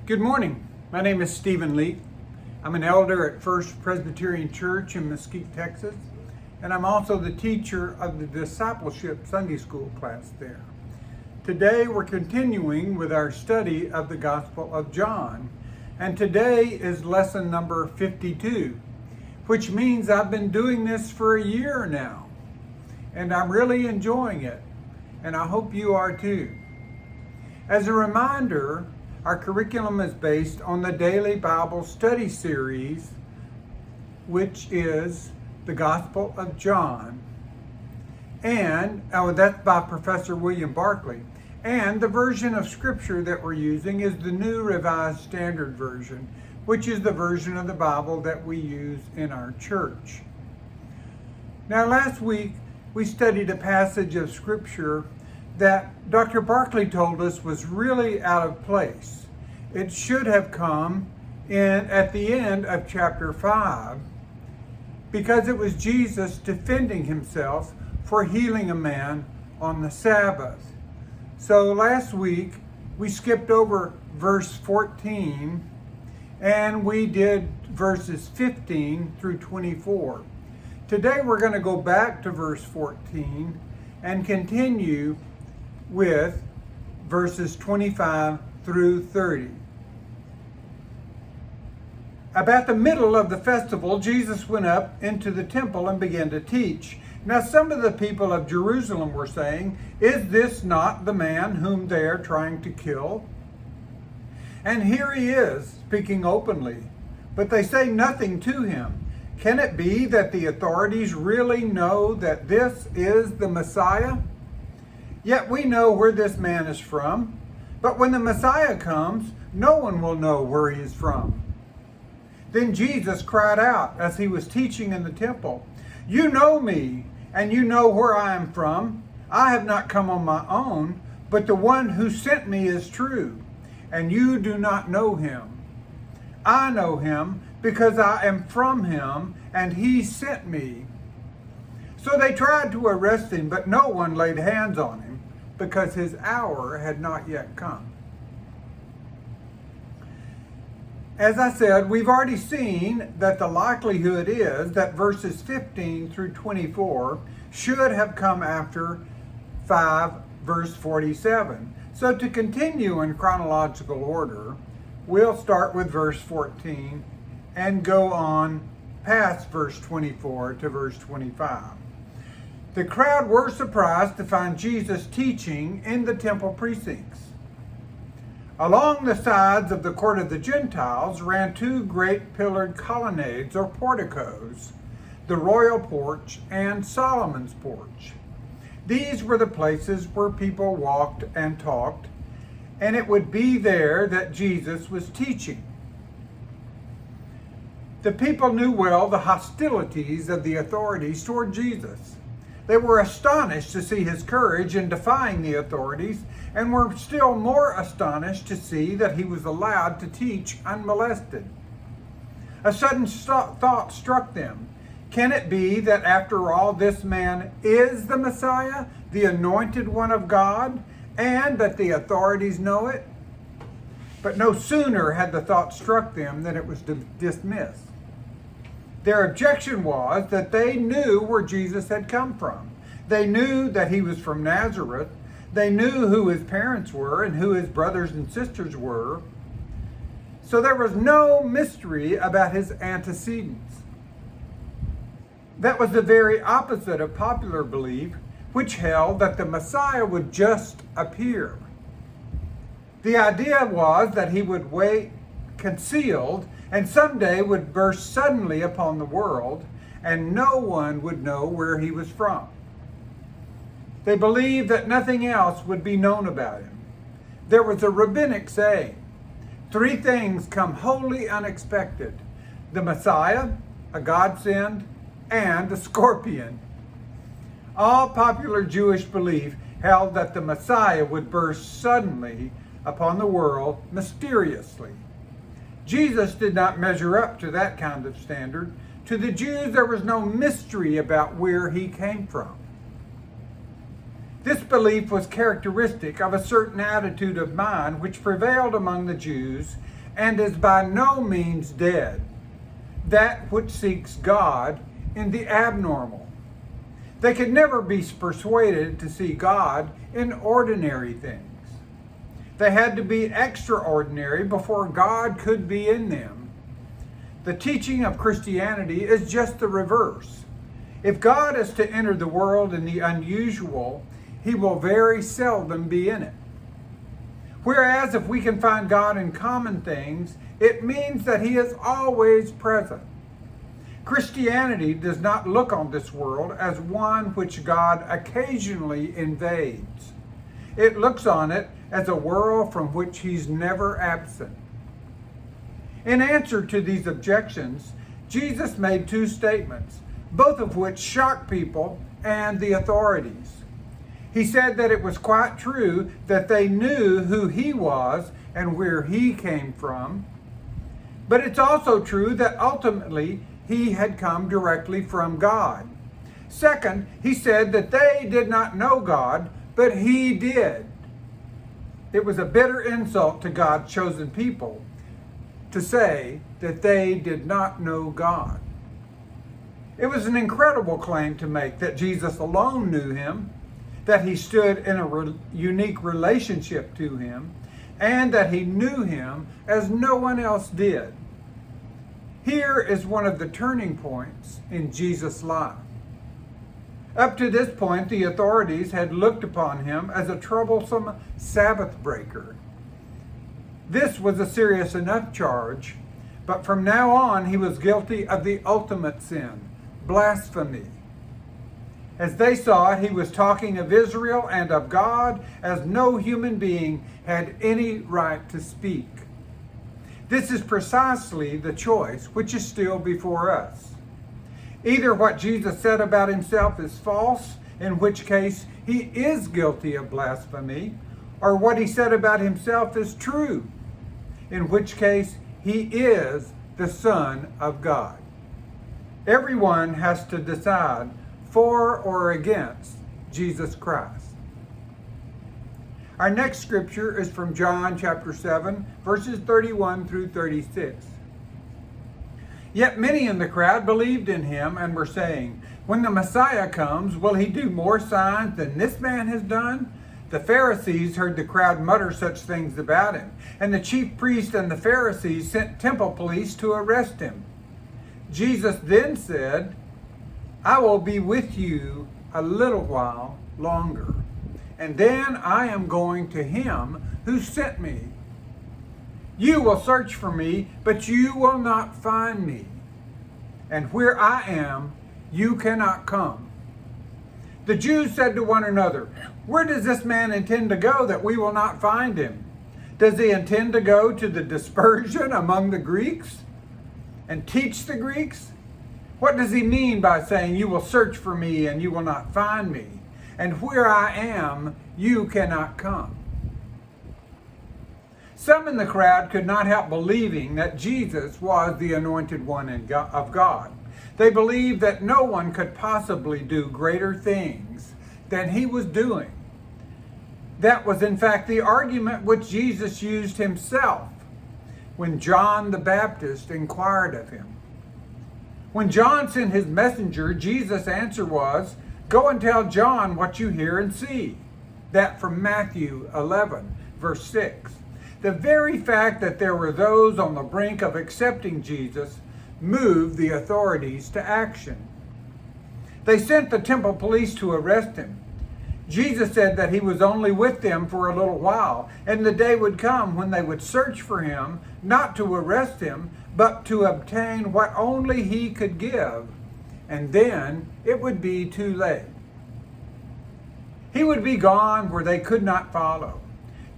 Good morning. My name is Stephen Leake. I'm an elder at First Presbyterian Church in Mesquite, Texas, and I'm also the teacher of the Discipleship Sunday School class there. Today we're continuing with our study of the Gospel of John, and today is lesson number 52, which means I've been doing this for a year now, and I'm really enjoying it, and I hope you are too. As a reminder, our curriculum is based on the Daily Bible Study Series, which is the Gospel of John. And that's by Professor William Barclay. And the version of Scripture that we're using is the New Revised Standard Version, which is the version of the Bible that we use in our church. Now, last week we studied a passage of Scripture that Dr. Barclay told us was really out of place. It should have come in at the end of chapter 5 because it was Jesus defending himself for healing a man on the Sabbath. So last week we skipped over verse 14 and we did verses 15 through 24. Today we're going to go back to verse 14 and continue with verses 25 through 30. About the middle of the festival, Jesus went up into the temple and began to teach. Now some of the people of Jerusalem were saying, "Is this not the man whom they are trying to kill? And here he is, speaking openly, but they say nothing to him. Can it be that the authorities really know that this is the Messiah? Yet we know where this man is from, but when the Messiah comes, no one will know where he is from." Then Jesus cried out as he was teaching in the temple, "You know me, and you know where I am from. I have not come on my own, but the one who sent me is true, and you do not know him. I know him because I am from him, and he sent me." So they tried to arrest him, but no one laid hands on him because his hour had not yet come. As I said, we've already seen that the likelihood is that verses 15 through 24 should have come after 5 verse 47. So to continue in chronological order, we'll start with verse 14 and go on past verse 24 to verse 25. The crowd were surprised to find Jesus teaching in the temple precincts. Along the sides of the court of the Gentiles ran two great pillared colonnades or porticos, the royal porch and Solomon's porch. These were the places where people walked and talked, and it would be there that Jesus was teaching. The people knew well the hostilities of the authorities toward Jesus. They were astonished to see his courage in defying the authorities, and were still more astonished to see that he was allowed to teach unmolested. A sudden thought struck them. Can it be that after all this man is the Messiah, the anointed one of God, and that the authorities know it? But no sooner had the thought struck them than it was dismissed. Their objection was that they knew where Jesus had come from. They knew that he was from Nazareth. They knew who his parents were and who his brothers and sisters were. So there was no mystery about his antecedents. That was the very opposite of popular belief, which held that the Messiah would just appear. The idea was that he would wait concealed and someday would burst suddenly upon the world, and no one would know where he was from. They believed that nothing else would be known about him. There was a rabbinic saying, 3 things come wholly unexpected: the Messiah, a godsend, and a scorpion. All popular Jewish belief held that the Messiah would burst suddenly upon the world mysteriously. Jesus did not measure up to that kind of standard. To the Jews, there was no mystery about where he came from. This belief was characteristic of a certain attitude of mind which prevailed among the Jews and is by no means dead, that which seeks God in the abnormal. They could never be persuaded to see God in ordinary things. They had to be extraordinary before God could be in them. The teaching of Christianity is just the reverse. If God is to enter the world in the unusual, he will very seldom be in it. Whereas if we can find God in common things, it means that he is always present. Christianity does not look on this world as one which God occasionally invades. It looks on it as a world from which he's never absent. In answer to these objections, Jesus made two statements, both of which shocked people and the authorities. He said that it was quite true that they knew who he was and where he came from, but it's also true that ultimately he had come directly from God. Second, he said that they did not know God, but he did. It was a bitter insult to God's chosen people to say that they did not know God. It was an incredible claim to make that Jesus alone knew him, that he stood in a unique relationship to him, and that he knew him as no one else did. Here is one of the turning points in Jesus' life. Up to this point, the authorities had looked upon him as a troublesome Sabbath breaker. This was a serious enough charge, but from now on he was guilty of the ultimate sin, blasphemy. As they saw it, he was talking of Israel and of God as no human being had any right to speak. This is precisely the choice which is still before us. Either what Jesus said about himself is false, in which case he is guilty of blasphemy, or what he said about himself is true, in which case he is the Son of God. Everyone has to decide for or against Jesus Christ. Our next scripture is from John chapter 7, verses 31 through 36. Yet many in the crowd believed in him and were saying, "When the Messiah comes, will he do more signs than this man has done?" The Pharisees heard the crowd mutter such things about him, and the chief priests and the Pharisees sent temple police to arrest him. Jesus then said, "I will be with you a little while longer, and then I am going to him who sent me. You will search for me, but you will not find me. And where I am, you cannot come." The Jews said to one another, "Where does this man intend to go that we will not find him? Does he intend to go to the dispersion among the Greeks and teach the Greeks? What does he mean by saying, 'You will search for me and you will not find me, and where I am, you cannot come'?" Some in the crowd could not help believing that Jesus was the anointed one of God. They believed that no one could possibly do greater things than he was doing. That was in fact the argument which Jesus used himself when John the Baptist inquired of him. When John sent his messenger, Jesus' answer was, "Go and tell John what you hear and see." That from Matthew 11, verse 6. The very fact that there were those on the brink of accepting Jesus moved the authorities to action. They sent the temple police to arrest him. Jesus said that he was only with them for a little while, and the day would come when they would search for him, not to arrest him, but to obtain what only he could give, and then it would be too late. He would be gone where they could not follow.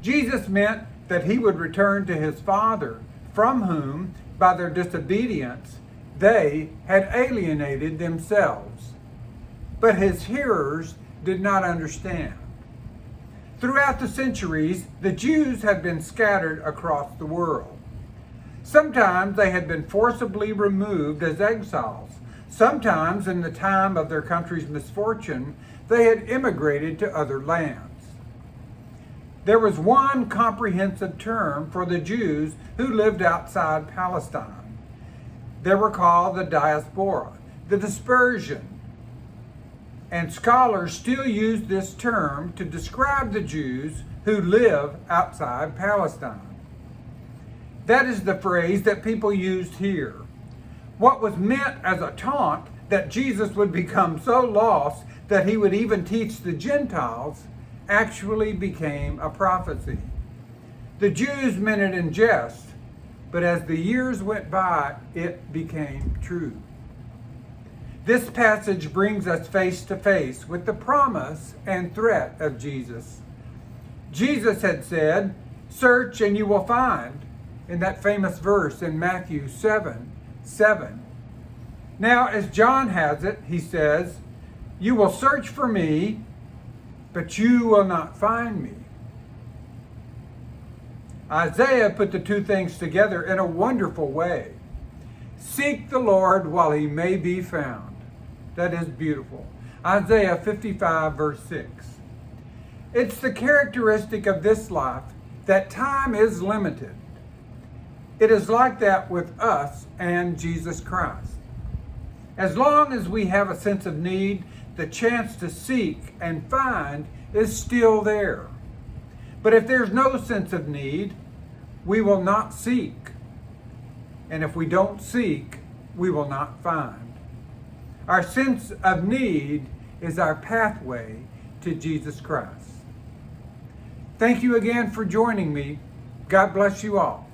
Jesus meant that he would return to his Father, from whom, by their disobedience, they had alienated themselves. But his hearers did not understand. Throughout the centuries, the Jews had been scattered across the world. Sometimes they had been forcibly removed as exiles. Sometimes, in the time of their country's misfortune, They had immigrated to other lands. There was one comprehensive term for the Jews who lived outside Palestine. They were called the diaspora, the dispersion. And scholars still use this term to describe the Jews who live outside Palestine. That is the phrase that people used here. What was meant as a taunt that Jesus would become so lost that he would even teach the Gentiles actually became a prophecy. The Jews meant it in jest, but as the years went by, it became true. This passage brings us face to face with the promise and threat of Jesus. Jesus had said, "Search and you will find," in that famous verse in Matthew 7:7. Now, as John has it, he says, "You will search for me, but you will not find me." Isaiah put the two things together in a wonderful way. Seek the Lord while he may be found. That is beautiful. Isaiah 55 verse 6. It's the characteristic of this life that time is limited. It is like that with us and Jesus Christ. As long as we have a sense of need, the chance to seek and find is still there. But if there's no sense of need, we will not seek. And if we don't seek, we will not find. Our sense of need is our pathway to Jesus Christ. Thank you again for joining me. God bless you all.